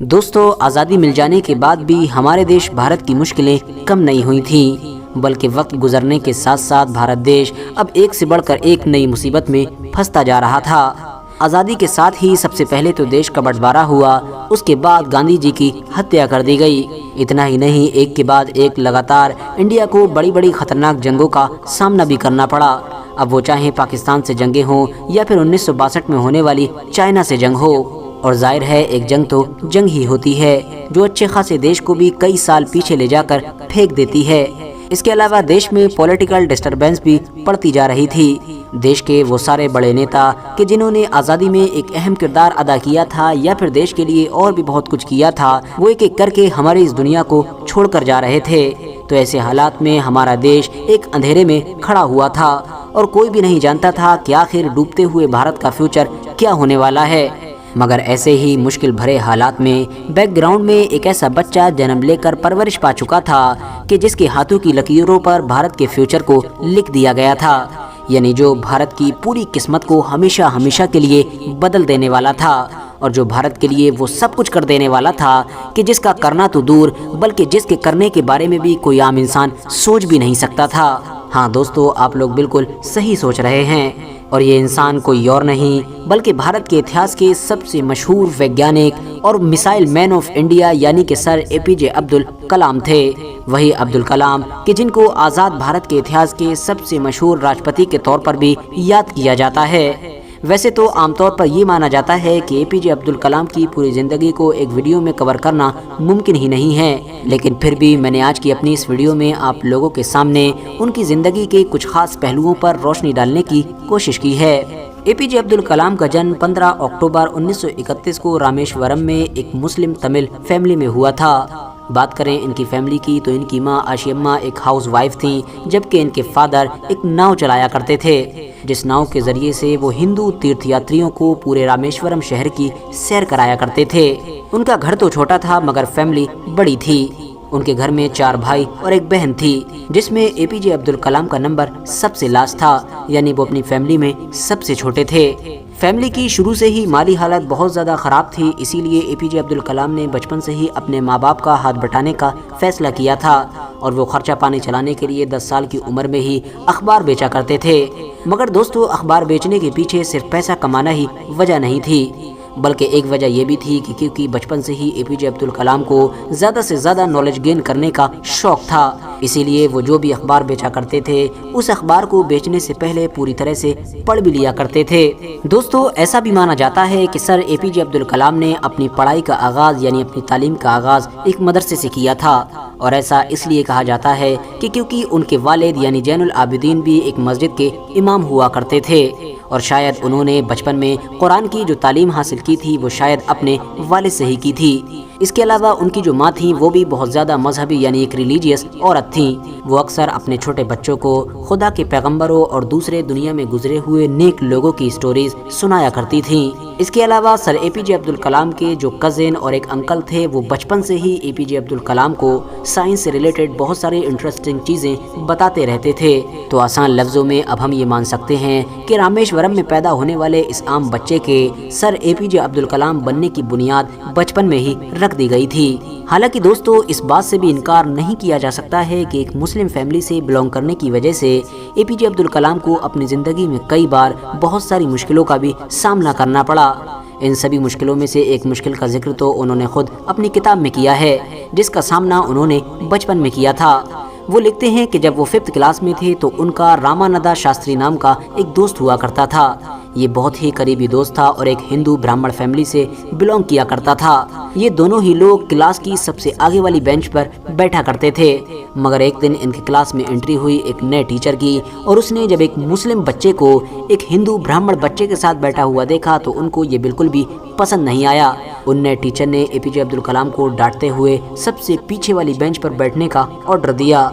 دوستو، آزادی مل جانے کے بعد بھی ہمارے دیش بھارت کی مشکلیں کم نہیں ہوئی تھیں، بلکہ وقت گزرنے کے ساتھ ساتھ بھارت دیش اب ایک سے بڑھ کر ایک نئی مصیبت میں پھنستا جا رہا تھا۔ آزادی کے ساتھ ہی سب سے پہلے تو دیش کا بٹوارا ہوا، اس کے بعد گاندھی جی کی ہتیا کر دی گئی۔ اتنا ہی نہیں، ایک کے بعد ایک لگاتار انڈیا کو بڑی بڑی خطرناک جنگوں کا سامنا بھی کرنا پڑا، اب وہ چاہیں پاکستان سے جنگیں ہوں یا پھر 1962 میں ہونے والی چائنا سے جنگ ہو۔ اور ظاہر ہے ایک جنگ تو جنگ ہی ہوتی ہے جو اچھے خاصے دیش کو بھی کئی سال پیچھے لے جا کر پھینک دیتی ہے۔ اس کے علاوہ دیش میں پولیٹیکل ڈسٹربنس بھی پڑتی جا رہی تھی۔ دیش کے وہ سارے بڑے نیتا کہ جنہوں نے آزادی میں ایک اہم کردار ادا کیا تھا یا پھر دیش کے لیے اور بھی بہت کچھ کیا تھا، وہ ایک ایک کر کے ہماری اس دنیا کو چھوڑ کر جا رہے تھے۔ تو ایسے حالات میں ہمارا دیش ایک اندھیرے میں کھڑا ہوا تھا اور کوئی بھی نہیں جانتا تھا کہ آخر ڈوبتے ہوئے بھارت کا فیوچر کیا ہونے والا ہے۔ مگر ایسے ہی مشکل بھرے حالات میں بیک گراؤنڈ میں ایک ایسا بچہ جنم لے کر پرورش پا چکا تھا کہ جس کے ہاتھوں کی لکیروں پر بھارت کے فیوچر کو لکھ دیا گیا تھا، یعنی جو بھارت کی پوری قسمت کو ہمیشہ ہمیشہ کے لیے بدل دینے والا تھا، اور جو بھارت کے لیے وہ سب کچھ کر دینے والا تھا کہ جس کا کرنا تو دور بلکہ جس کے کرنے کے بارے میں بھی کوئی عام انسان سوچ بھی نہیں سکتا تھا۔ ہاں دوستو، آپ لوگ بالکل صحیح سوچ رہے ہیں، اور یہ انسان کوئی اور نہیں بلکہ بھارت کے اتہاس کے سب سے مشہور ویگیانک اور میسائل مین آف انڈیا یعنی کہ سر اے پی جے عبد الکلام تھے۔ وہی عبد الکلام کہ جن کو آزاد بھارت کے اتہاس کے سب سے مشہور راشٹرپتی کے طور پر بھی یاد کیا جاتا ہے۔ ویسے تو عام طور پر یہ مانا جاتا ہے کہ اے پی جے عبد الکلام کی پوری زندگی کو ایک ویڈیو میں کور کرنا ممکن ہی نہیں ہے، لیکن پھر بھی میں نے آج کی اپنی اس ویڈیو میں آپ لوگوں کے سامنے ان کی زندگی کے کچھ خاص پہلوؤں پر روشنی ڈالنے کی کوشش کی ہے۔ اے پی جے عبد الکلام کا جنم 15 اکتوبر 1931 کو رامیشورم میں ایک مسلم تمل فیملی میں ہوا تھا۔ بات کریں ان کی فیملی کی تو ان کی ماں آشیما ایک ہاؤس وائف تھیں، جبکہ ان کے فادر ایک ناؤ چلایا کرتے تھے، جس ناؤ کے ذریعے سے وہ ہندو تیرتھ یاتریوں کو پورے رامیشورم شہر کی سیر کرایا کرتے تھے۔ ان کا گھر تو چھوٹا تھا مگر فیملی بڑی تھی۔ ان کے گھر میں 4 بھائی اور ایک بہن تھی، جس میں اے پی جے عبد الکلام کا نمبر سب سے لاسٹ تھا، یعنی وہ اپنی فیملی میں سب سے چھوٹے تھے۔ فیملی کی شروع سے ہی مالی حالت بہت زیادہ خراب تھی، اسی لیے اے پی جے عبد الکلام نے بچپن سے ہی اپنے ماں باپ کا ہاتھ بٹانے کا فیصلہ کیا تھا، اور وہ خرچہ پانی چلانے کے لیے 10 سال کی عمر میں ہی اخبار بیچا کرتے تھے۔ مگر دوستو، اخبار بیچنے کے پیچھے صرف پیسہ کمانا ہی وجہ نہیں تھی، بلکہ ایک وجہ یہ بھی تھی کہ کیونکہ بچپن سے ہی اے پی جے عبد الکلام کو زیادہ سے زیادہ نالج گین کرنے کا شوق تھا، اسی لیے وہ جو بھی اخبار بیچا کرتے تھے اس اخبار کو بیچنے سے پہلے پوری طرح سے پڑھ بھی لیا کرتے تھے۔ دوستو، ایسا بھی مانا جاتا ہے کہ سر اے پی جے عبد الکلام نے اپنی پڑھائی کا آغاز یعنی اپنی تعلیم کا آغاز ایک مدرسے سے کیا تھا، اور ایسا اس لیے کہا جاتا ہے کہ کیونکہ ان کے والد یعنی زین العابدین بھی ایک مسجد کے امام ہوا کرتے تھے، اور شاید انہوں نے بچپن میں قرآن کی جو تعلیم حاصل کی تھی وہ شاید اپنے والد سے ہی کی تھی۔ اس کے علاوہ ان کی جو ماں تھیں وہ بھی بہت زیادہ مذہبی یعنی ایک ریلیجیس عورت تھیں، وہ اکثر اپنے چھوٹے بچوں کو خدا کے پیغمبروں اور دوسرے دنیا میں گزرے ہوئے نیک لوگوں کی سٹوریز سنایا کرتی تھیں۔ اس کے علاوہ سر اے پی جے عبد الکلام کے جو کزن اور ایک انکل تھے وہ بچپن سے ہی اے پی جے عبد الکلام کو سائنس سے ریلیٹڈ بہت سارے انٹرسٹنگ چیزیں بتاتے رہتے تھے۔ تو آسان لفظوں میں اب ہم یہ مان سکتے ہیں کہ رامیشورم میں پیدا ہونے والے اس عام بچے کے سر اے پی جے عبد الکلام بننے کی بنیاد بچپن میں ہی رکھ دی گئی تھی۔ حالانکہ دوستو، اس بات سے بھی انکار نہیں کیا جا سکتا ہے کہ ایک مسلم فیملی سے بلانگ کرنے کی وجہ سے اے پی جے عبد الکلام کو اپنی زندگی میں کئی بار بہت ساری مشکلوں کا بھی سامنا کرنا پڑا۔ ان سبھی مشکلوں میں سے ایک مشکل کا ذکر تو انہوں نے خود اپنی کتاب میں کیا ہے، جس کا سامنا انہوں نے بچپن میں کیا تھا۔ وہ لکھتے ہیں کہ جب وہ 5th کلاس میں تھے تو ان کا رامانندا شاستری نام کا ایک دوست ہوا کرتا تھا۔ یہ بہت ہی قریبی دوست تھا اور ایک ہندو برہمن فیملی سے بلانگ کیا کرتا تھا۔ یہ دونوں ہی لوگ کلاس کی سب سے آگے والی بینچ پر بیٹھا کرتے تھے، مگر ایک دن ان کی کلاس میں انٹری ہوئی ایک نئے ٹیچر کی، اور اس نے جب ایک مسلم بچے کو ایک ہندو برہمن بچے کے ساتھ بیٹھا ہوا دیکھا تو ان کو یہ بالکل بھی پسند نہیں آیا۔ ان نئے ٹیچر نے اے پی جے عبد الکلام کو ڈانٹتے ہوئے سب سے پیچھے والی بینچ پر بیٹھنے کا آرڈر دیا۔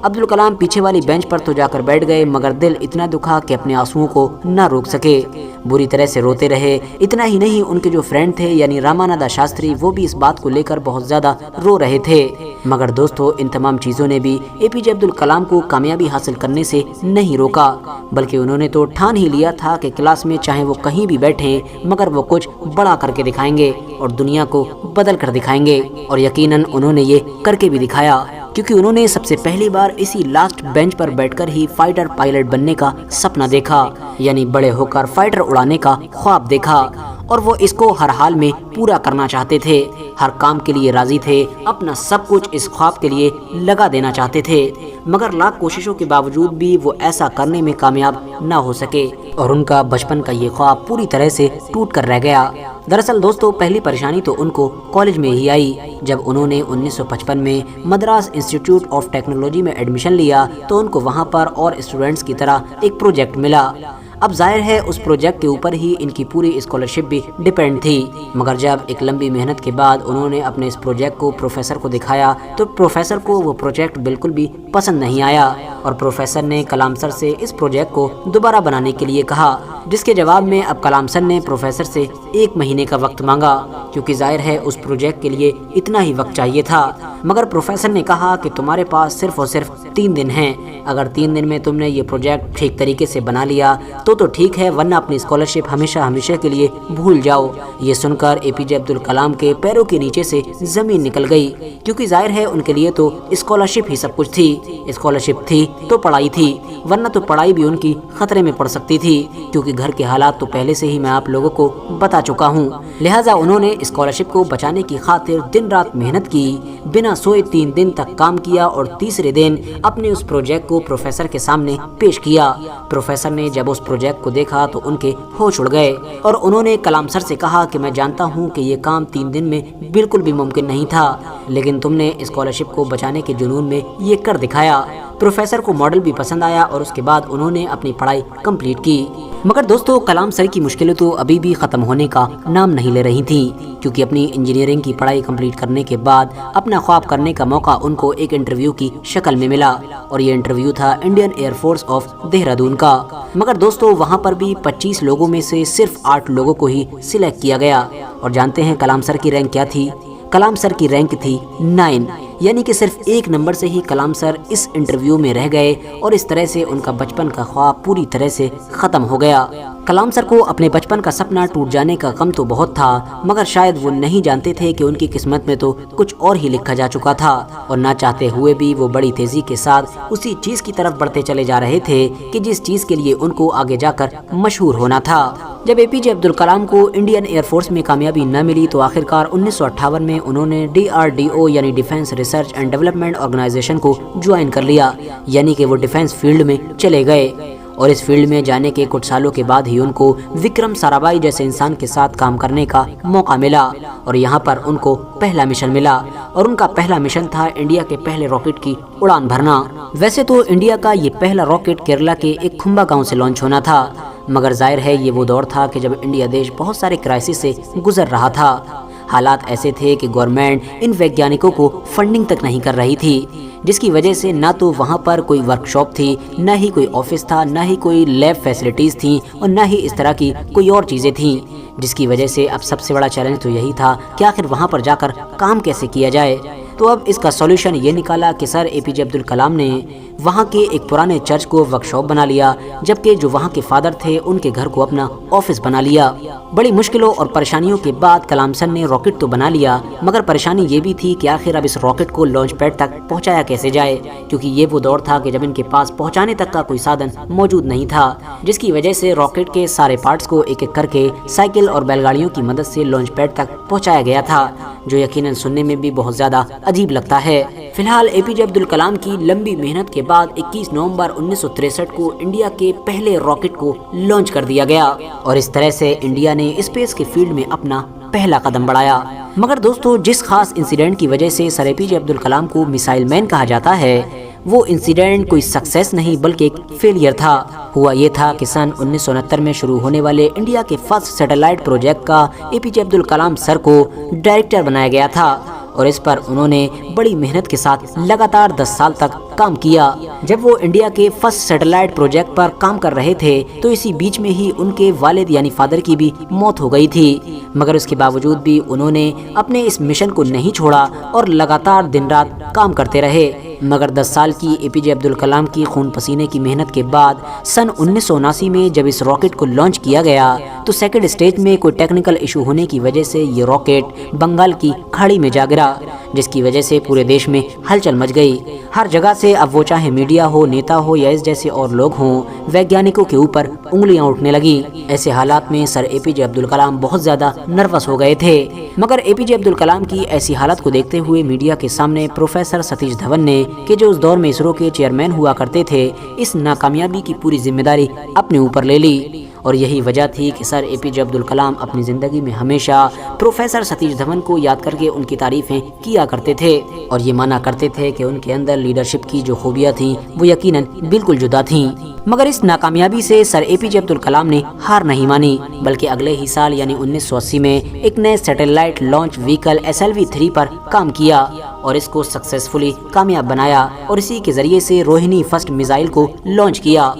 عبدالکلام پیچھے والی بینچ پر تو جا کر بیٹھ گئے، مگر دل اتنا دکھا کہ اپنے آنسوؤں کو نہ روک سکے، بری طرح سے روتے رہے۔ اتنا ہی نہیں، ان کے جو فرینڈ تھے یعنی رامانندا شاستری، وہ بھی اس بات کو لے کر بہت زیادہ رو رہے تھے۔ مگر دوستو، ان تمام چیزوں نے بھی اے پی جے عبدالکلام کو کامیابی حاصل کرنے سے نہیں روکا، بلکہ انہوں نے تو ٹھان ہی لیا تھا کہ کلاس میں چاہے وہ کہیں بھی بیٹھیں مگر وہ کچھ بڑا کر کے دکھائیں گے اور دنیا کو بدل کر دکھائیں گے۔ اور یقیناً انہوں نے یہ کر کے بھی دکھایا، کیونکہ انہوں نے سب سے پہلی بار اسی لاسٹ بینچ پر بیٹھ کر ہی فائٹر پائلٹ بننے کا سپنا دیکھا، یعنی بڑے ہو کر فائٹر اڑانے کا خواب دیکھا، اور وہ اس کو ہر حال میں پورا کرنا چاہتے تھے، ہر کام کے لیے راضی تھے، اپنا سب کچھ اس خواب کے لیے لگا دینا چاہتے تھے، مگر لاکھ کوششوں کے باوجود بھی وہ ایسا کرنے میں کامیاب نہ ہو سکے، اور ان کا بچپن کا یہ خواب پوری طرح سے ٹوٹ کر رہ گیا۔ دراصل دوستو، پہلی پریشانی تو ان کو کالج میں ہی آئی، جب انہوں نے 1955 میں مدراس انسٹیٹیوٹ آف ٹیکنالوجی میں ایڈمیشن لیا تو ان کو وہاں پر اور اسٹوڈنٹس کی طرح ایک پروجیکٹ ملا۔ اب ظاہر ہے اس پروجیکٹ کے اوپر ہی ان کی پوری اسکالرشپ بھی ڈیپینڈ تھی، مگر جب ایک لمبی محنت کے بعد انہوں نے اپنے اس پروجیکٹ کو پروفیسر کو دکھایا تو پروفیسر کو وہ پروجیکٹ بالکل بھی پسند نہیں آیا، اور پروفیسر نے کلام سر سے اس پروجیکٹ کو دوبارہ بنانے کے لیے کہا، جس کے جواب میں اب کلام سر نے پروفیسر سے 1 مہینے کا وقت مانگا، کیونکہ ظاہر ہے اس پروجیکٹ کے لیے اتنا ہی وقت چاہیے تھا، مگر پروفیسر نے کہا کہ تمہارے پاس صرف اور صرف 3 دن ہیں، اگر 3 دن میں تم نے یہ پروجیکٹ ٹھیک طریقے سے بنا لیا تو ٹھیک ہے، ورنہ اپنی اسکالرشپ ہمیشہ ہمیشہ کے لیے بھول جاؤ۔ یہ سن کر اے پی جے عبدالکلام کے پیروں کے نیچے سے زمین نکل گئی، کیونکہ ظاہر ہے ان کے لیے تو اسکالرشپ ہی سب کچھ تھی، اسکالرشپ تھی تو پڑھائی تھی، ورنہ تو پڑھائی بھی ان کی خطرے میں پڑ سکتی تھی، کیونکہ گھر کے حالات تو پہلے سے ہی میں آپ لوگوں کو بتا چکا ہوں۔ لہٰذا انہوں نے اسکالرشپ کو بچانے کی خاطر دن رات محنت کی، بنا سوئے 3 دن تک کام کیا، اور تیسرے دن اپنے اس پروجیکٹ کو پروفیسر کے سامنے پیش کیا۔ پروفیسر نے جب اس پروجیکٹ کو دیکھا تو ان کے ہوش اڑ گئے، اور انہوں نے کلام سر سے کہا کہ میں جانتا ہوں کہ یہ کام 3 دن میں بالکل بھی ممکن نہیں تھا، لیکن تم نے اسکالرشپ کو بچانے کے جنون میں یہ کر دکھایا۔ پروفیسر کو ماڈل بھی پسند آیا، اور اس کے بعد انہوں نے اپنی پڑھائی کمپلیٹ کی۔ مگر دوستو، کلام سر کی مشکلیں تو ابھی بھی ختم ہونے کا نام نہیں لے رہی تھیں، کیونکہ اپنی انجینئرنگ کی پڑھائی کمپلیٹ کرنے کے بعد اپنا خواب کرنے کا موقع ان کو ایک انٹرویو کی شکل میں ملا، اور یہ انٹرویو تھا Indian air force of Dehradun کا۔ مگر دوستو، وہاں پر بھی 25 لوگوں میں سے صرف 8 لوگوں کو ہی سلیکٹ کیا گیا، اور جانتے ہیں کلام سر کی رینک کیا تھی؟ کلام سر کی رینک تھی 9، یعنی کہ صرف 1 نمبر سے ہی کلام سر اس انٹرویو میں رہ گئے، اور اس طرح سے ان کا بچپن کا خواب پوری طرح سے ختم ہو گیا۔ کلام سر کو اپنے بچپن کا سپنا ٹوٹ جانے کا غم تو بہت تھا، مگر شاید وہ نہیں جانتے تھے کہ ان کی قسمت میں تو کچھ اور ہی لکھا جا چکا تھا، اور نہ چاہتے ہوئے بھی وہ بڑی تیزی کے ساتھ اسی چیز کی طرف بڑھتے چلے جا رہے تھے کہ جس چیز کے لیے ان کو آگے جا کر مشہور ہونا تھا۔ جب اے پی جے عبدالکلام کو انڈین ایئر فورس میں کامیابی نہ ملی تو آخرکار 1958 میں انہوں نے DRDO یعنی defence research and development organisation کو جوائن کر لیا، یعنی کہ وہ ڈیفنس فیلڈ میں چلے گئے، اور اس فیلڈ میں جانے کے کچھ سالوں کے بعد ہی ان کو وکرم سارابھائی جیسے انسان کے ساتھ کام کرنے کا موقع ملا، اور یہاں پر ان کو پہلا مشن ملا، اور ان کا پہلا مشن تھا انڈیا کے پہلے راکٹ کی اڑان بھرنا۔ ویسے تو انڈیا کا یہ پہلا راکٹ کیرلا کے ایک کھمبا گاؤں سے لانچ ہونا تھا، مگر ظاہر ہے یہ وہ دور تھا کہ جب انڈیا دیش بہت سارے کرائسس سے گزر رہا تھا۔ حالات ایسے تھے کہ گورنمنٹ ان ویگیانکوں کو فنڈنگ تک نہیں کر رہی تھی، جس کی وجہ سے نہ تو وہاں پر کوئی ورک شاپ تھی، نہ ہی کوئی آفس تھا، نہ ہی کوئی لیب فیسلٹیز تھیں، اور نہ ہی اس طرح کی کوئی اور چیزیں تھیں، جس کی وجہ سے اب سب سے بڑا چیلنج تو یہی تھا کہ آخر وہاں پر جا کر کام کیسے کیا جائے۔ تو اب اس کا سولوشن یہ نکالا کہ سر اے پی جے عبدالکلام نے وہاں کے ایک پرانے چرچ کو ورک شاپ بنا لیا، جبکہ جو وہاں کے فادر تھے ان کے گھر کو اپنا آفس بنا لیا۔ بڑی مشکلوں اور پریشانیوں کے بعد کلام سر نے راکٹ تو بنا لیا، مگر پریشانی یہ بھی تھی کہ آخر اب اس راکٹ کو لانچ پیڈ تک پہنچایا کیسے جائے، کیونکہ یہ وہ دور تھا کہ جب ان کے پاس پہنچانے تک کا کوئی سادھن موجود نہیں تھا، جس کی وجہ سے راکٹ کے سارے پارٹس کو ایک ایک کر کے سائیکل اور بیل گاڑیوں کی مدد سے لانچ پیڈ تک پہنچایا گیا تھا، جو یقیناً سننے میں بھی بہت زیادہ عجیب لگتا ہے۔ فی الحال اے پی جے عبدالکلام کی لمبی محنت کے بعد 21 نومبر 1963 کو انڈیا کے پہلے راکٹ کو لانچ کر دیا گیا، اور اس طرح سے انڈیا نے اسپیس کے فیلڈ میں اپنا پہلا قدم بڑھایا۔ مگر دوستو، جس خاص انسیڈنٹ کی وجہ سے سر اے پی جے عبدالکلام کو میسائل مین کہا جاتا ہے، وہ انسیڈنٹ کوئی سکسیس نہیں بلکہ ایک فیلئر تھا۔ ہوا یہ تھا کہ سن 1969 میں شروع ہونے والے انڈیا کے فرسٹ سیٹلائٹ پروجیکٹ کا اے پی جے عبدالکلام سر کو ڈائریکٹر بنایا گیا تھا، اور اس پر انہوں نے بڑی محنت کے ساتھ لگاتار 10 سال تک کام کیا۔ جب وہ انڈیا کے فرسٹ سیٹلائٹ پروجیکٹ پر کام کر رہے تھے تو اسی بیچ میں ہی ان کے والد یعنی فادر کی بھی موت ہو گئی تھی، مگر اس کے باوجود بھی انہوں نے اپنے اس مشن کو نہیں چھوڑا اور لگاتار دن رات کام کرتے رہے۔ مگر 10 سال کی اے پی جے عبد الکلام کی خون پسینے کی محنت کے بعد سن 1979 میں جب اس راکٹ کو لانچ کیا گیا تو سیکنڈ اسٹیج میں کوئی ٹیکنیکل ایشو ہونے کی وجہ سے یہ راکٹ بنگال کی کھاڑی میں جا گرا، جس کی وجہ سے پورے دیش میں ہلچل مچ گئی۔ ہر جگہ سے اب وہ چاہے میڈیا ہو، نیتا ہو یا اس جیسے اور لوگ ہوں، ویگیانکوں کے اوپر انگلیاں اٹھنے لگی۔ ایسے حالات میں سر اے پی جے عبد الکلام بہت زیادہ نروس ہو گئے تھے، مگر اے پی جے عبد الکلام کی ایسی حالت کو دیکھتے ہوئے میڈیا کے سامنے پروفیسر ستیش دھون نے، کہ جو اس دور میں اسرو کے چیئرمین ہوا کرتے تھے، اس ناکامیابی کی پوری ذمہ داری اپنے اوپر لے لی۔ اور یہی وجہ تھی کہ سر اے پی جے عبد الکلام اپنی زندگی میں ہمیشہ پروفیسر ستیش دھون کو یاد کر کے ان کی تعریفیں کیا کرتے تھے اور یہ مانا کرتے تھے کہ ان کے اندر لیڈرشپ کی جو خوبیاں تھیں وہ یقیناً بالکل جدا تھیں۔ مگر اس ناکامیابی سے سر اے پی جے عبد الکلام نے ہار نہیں مانی، بلکہ اگلے ہی سال یعنی 1980 میں ایک نئے سیٹلائٹ لانچ وہیکل SLV-3 پر کام کیا اور اس کو سکسیسفلی کامیاب بنایا اور اسی کے ذریعے سے روہنی فرسٹ میزائل کو لانچ کیا۔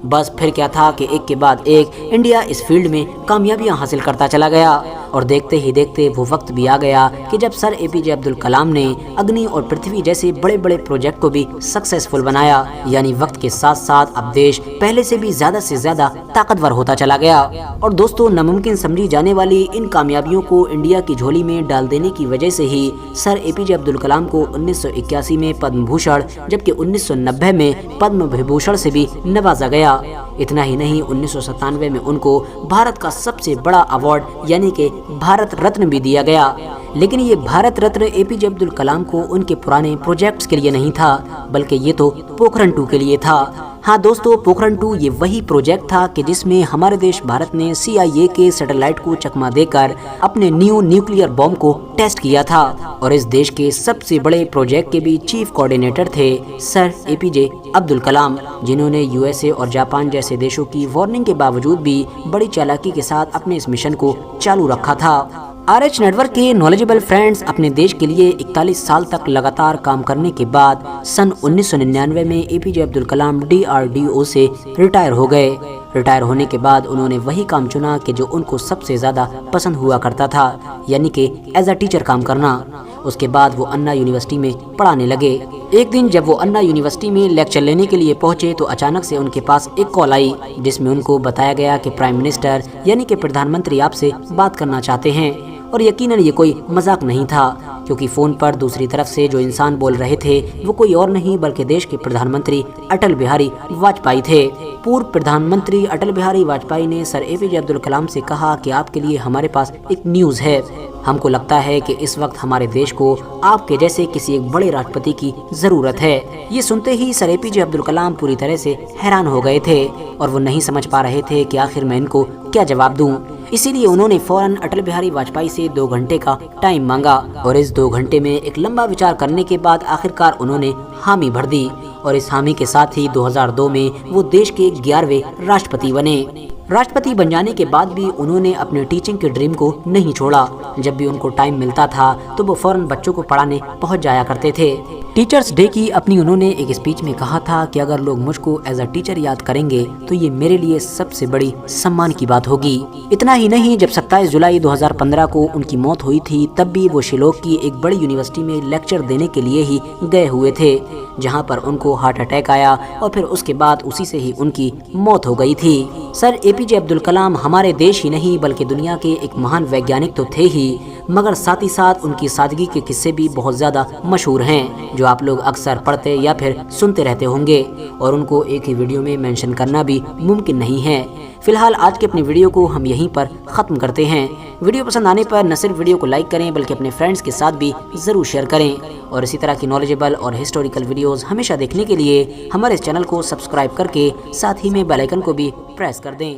بس پھر کیا تھا کہ ایک کے بعد ایک انڈیا اس فیلڈ میں کامیابیاں حاصل کرتا چلا گیا اور دیکھتے ہی دیکھتے وہ وقت بھی آ گیا کہ جب سر اے پی جے عبد الکلام نے اگنی اور پرتھوی جیسے بڑے بڑے پروجیکٹ کو بھی سکسیسفل بنایا، یعنی وقت کے ساتھ ساتھ اب دیش پہلے سے بھی زیادہ طاقتور ہوتا چلا گیا۔ اور دوستو، ناممکن سمجھی جانے والی ان کامیابیوں کو انڈیا کی جھولی میں ڈال دینے کی وجہ سے ہی سر اے پی جے عبد الکلام کو 1981 میں پدم بھوشن جبکہ 1990 میں پدم وبھوشن سے بھی نوازا گیا۔ اتنا ہی نہیں، 1997 میں ان کو بھارت کا سب سے بڑا ایوارڈ یعنی کہ بھارت رتن بھی دیا گیا۔ لیکن یہ بھارت رتن اے پی جے عبد الکلام کو ان کے پرانے پروجیکٹس کے لیے نہیں تھا، بلکہ یہ تو پوکھرن 2 کے لیے تھا۔ ہاں دوستو، پوکھرن 2 یہ وہی پروجیکٹ تھا کہ جس میں ہمارے دیش بھارت نے CIA کے سیٹلائٹ کو چکما دے کر اپنے نیوکلیئر بم کو ٹیسٹ کیا تھا، اور اس دیش کے سب سے بڑے پروجیکٹ کے بھی چیف کوآرڈینیٹر تھے سر اے پی جے عبد الکلام، جنہوں نے USA اور جاپان جیسے دیشوں کی وارننگ کے باوجود بھی بڑی چالاکی کے ساتھ اپنے اس مشن کو چالو رکھا تھا۔ RH نیٹ ورک کے نالجبل فرینڈز اپنے دیش کے لیے 41 سال تک لگاتار کام کرنے کے بعد سن 1999 میں اے پی جے عبد الکلام DRDO سے ریٹائر ہو گئے۔ ریٹائر ہونے کے بعد انہوں نے وہی کام چنا کہ جو ان کو سب سے زیادہ پسند ہوا کرتا تھا، یعنی کہ ایز اے ٹیچر کام کرنا۔ اس کے بعد وہ انا یونیورسٹی میں پڑھانے لگے۔ ایک دن جب وہ انا یونیورسٹی میں لیکچر لینے کے لیے پہنچے تو اچانک سے ان کے پاس ایک کال آئی جس میں ان کو بتایا گیا کہ پرائم منسٹر یعنی کہ پردھان منتری آپ سے بات کرنا چاہتے ہیں، اور یقیناً یہ کوئی مذاق نہیں تھا، کیونکہ فون پر دوسری طرف سے جو انسان بول رہے تھے وہ کوئی اور نہیں بلکہ دیش کے پردھان منتری اٹل بہاری واجپئی تھے۔ پورو پردھان منتری اٹل بہاری واجپئی نے سر اے پی جے عبد الکلام سے کہا کہ آپ کے لیے ہمارے پاس ایک نیوز ہے، ہم کو لگتا ہے کہ اس وقت ہمارے دیش کو آپ کے جیسے کسی ایک بڑے راشٹرپتی کی ضرورت ہے۔ یہ سنتے ہی سر اے پی جے عبد الکلام پوری طرح سے حیران ہو گئے تھے اور وہ نہیں سمجھ پا رہے تھے کہ آخر میں ان کو کیا جواب دوں۔ اسی لیے انہوں نے فوراً اٹل بہاری واجپئی سے 2 گھنٹے کا ٹائم مانگا، اور اس 2 گھنٹے میں ایک لمبا وچار کرنے کے بعد آخرکار انہوں نے حامی بھر دی، اور اس حامی کے ساتھ ہی 2002 میں وہ دیش کے 11ویں راشٹرپتی بنے۔ راشٹرپتی بن جانے کے بعد بھی انہوں نے اپنے ٹیچنگ کے ڈریم کو نہیں چھوڑا۔ جب بھی ان کو ٹائم ملتا تھا تو وہ فوراً بچوں کو پڑھانے پہنچ جایا کرتے تھے۔ ٹیچرز ڈے کی اپنی انہوں نے ایک اسپیچ میں کہا تھا کہ اگر لوگ مجھ کو ایز اے ٹیچر یاد کریں گے تو یہ میرے لیے سب سے بڑی سمان کی بات ہوگی۔ اتنا ہی نہیں، جب 27 جولائی 2015 کو ان کی موت ہوئی تھی تب بھی وہ شیلانگ کی ایک بڑی یونیورسٹی میں لیکچر دینے کے لیے ہی گئے ہوئے تھے، جہاں پر ان کو ہارٹ اٹیک آیا اور پھر اس کے بعد اسی سے ہی ان کی موت ہو گئی تھی۔ سر اے پی جے عبد الکلام ہمارے دیش ہی نہیں بلکہ دنیا کے ایک مہان ویگیانک تو تھے ہی، مگر ساتھ ہی ساتھ ان کی سادگی کے قصے بھی بہت زیادہ مشہور ہیں جو آپ لوگ اکثر پڑھتے یا پھر سنتے رہتے ہوں گے، اور ان کو ایک ہی ویڈیو میں مینشن کرنا بھی ممکن نہیں ہے۔ فی الحال آج کے اپنی ویڈیو کو ہم یہیں پر ختم کرتے ہیں۔ ویڈیو پسند آنے پر نہ صرف ویڈیو کو لائک کریں بلکہ اپنے فرینڈز کے ساتھ بھی ضرور شیئر کریں، اور اسی طرح کی نالجبل اور ہسٹوریکل ویڈیوز ہمیشہ دیکھنے کے لیے ہمارے اس چینل کو سبسکرائب کر کے ساتھ ہی میں بیل آئیکن کو بھی پریس کر دیں۔